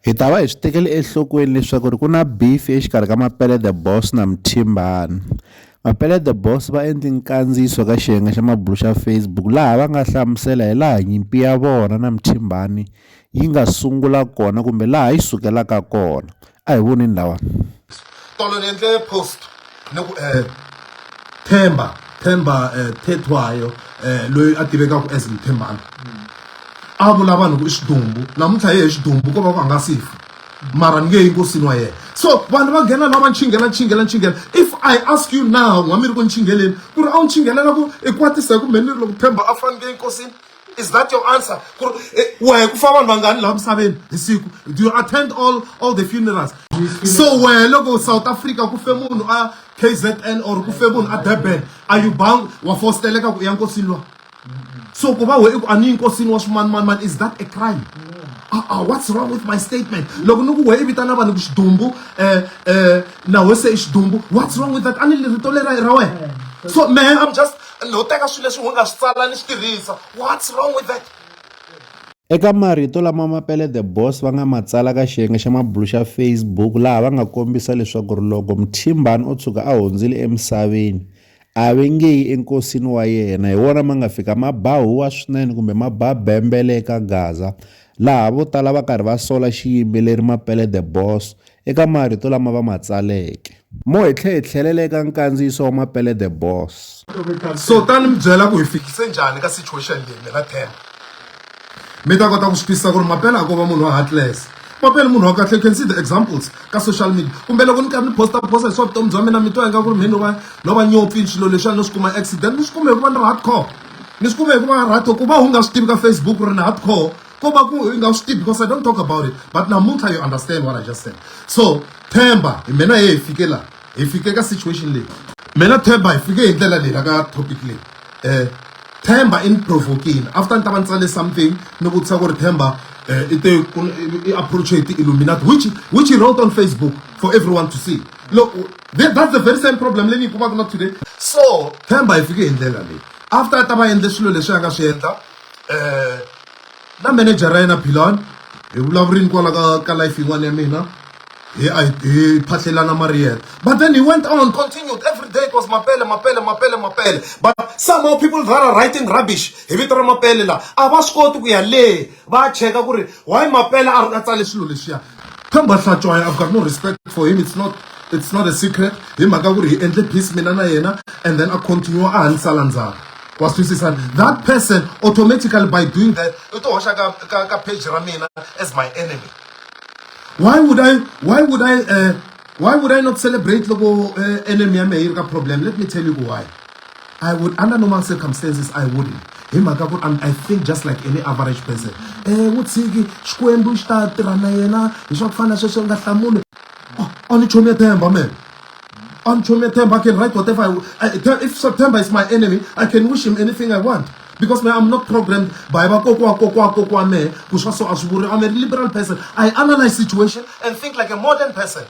Hi ta va hi swi tekele enhlokweni leswaku ku na beef exikarhi ka Mapele the Boss na Mthimbani. Mapele the Boss va endli nkandziyiso ka xiyenge xa mabulu xa Facebook laha va nga hlamusela hi laha nyimpi ya vona na Mthimbani yi nga sungula kona kumbe laha yi sukelaka kona. A hi voneni lawa. Tolo ni endle post ni ku Themba Thethwayo loyi a tivekaka as Mthimbani. A vula vanhu ku i xidumbu namuntlha hi xidumbu ko va ku a nga sifa mara ni nge yi nkosini wa yena. So vanhu va nghena lava nchingela. If I ask you now n'wa mi ri ku nchingeleni ku ri a wu nchingelela ku i kwatisa hi ku meni loko Themba a fane nge nkosini? Is that your answer? Ku ri wehe ku fa vanhu vangani laha misaveni hi siku? Do you attend all the funerals? So wehe loko South Africa ku fe munhu a KZN or ku fe munhu a Durban, are you bound wa fosteleka ku ya nkosini lwa? So kuba we ani nkosini wa swimani, is that a crime? What's wrong with my statement? Loko nuku we ibitana vanhu ku xidumbu na we se xidumbu, what's wrong with that? Ani rito lera ra we. So man, I'm just no teka swilo leswi u nga swi tsala ni swi tirhisa. What's wrong with that? Eka marito lama Mapele the Boss va nga matsala ka xiyenge xa mabulu xa Facebook laha va nga kombisa leswaku loko Mthimbani o tshuka a hundzile emisaveni a ve nge yi enkosini wa yena, hi wona ma nga fika ma bahuwa swinene kumbe ma ba bembele eka Gaza laha vo tala va karhi va sola xiyimbeleri Mapele the Boss eka marito lama va ma tsaleke. Mo hi tlhelele eka nkandziyiso wa Mapele the Boss. So tani mi byela ku hi fikise njhani ka situation leyi mina Themba mi ta kota ku swi twisisa ku ri Mapele a ko va munhu wa heartless. Mapele munhu wa kahle. You can see the examples ka social media kumbe loko ni karhi ni posta hi swa vutomi bya mina mi twa ingaku ri mini no va nyopfi swilo leswiya no swi kuma accident ni swi kume hi ku va ni ri hardcore, ni swi kume hi ku va hardcore ku va hu nga swi tivi ka Facebook ku ri ni hardcore ko va ku hi nga swi tivi because I don't talk about it, but namuntlha you understand what I just said. So Themba hi mina hi fike la hi fike ka situation leyi mina Themba hi fike hi ndlela leyi la ka topic leyi. Themba in provoking after ni ta va ni tsale something ni vutisa ku ri Themba i approach it Illuminati which he wrote on Facebook for everyone to see. Look, that's the very same problem leyi ni yi kumaka na today. So Themba hi fike hi ndlela leyi after ta va endle swilo leswi a nga swi endla na manager ra yena Philani hi vulavurini kwala ka life yin'wana ya mina hi phahlelana mariyela, but then he went on, continued every day. It was Mapele. But somehow people that are writing rubbish hi vito ra Mapele la a va swi koti ku ya le va cheka ku ri why Mapele a tsale swilo leswiya. Themba Hlatswayo, I've got no respect for him. It's not a secret hi mhaka ku ri hi endle peace mina na yena and then a continue a hanisala ndzhaku. That person automatically by doing that u to hoxa ka page ra mina as my enemy. Why would I not celebrate logo enemy ya mehe ka problem? Let me tell you why. I would, under normal circumstances, I wouldn't. I think just like any average person. Wutsiki xikwembu xi ta tirha na yena hi swa ku fana sweswo nga hlamuli. On chomi Themba man. On chomi Themba, I can write whatever if September is my enemy, I can wish him anything I want. Because I'm not programmed by kokwa me. I'm a liberal person. I analyze situation and think like a modern person.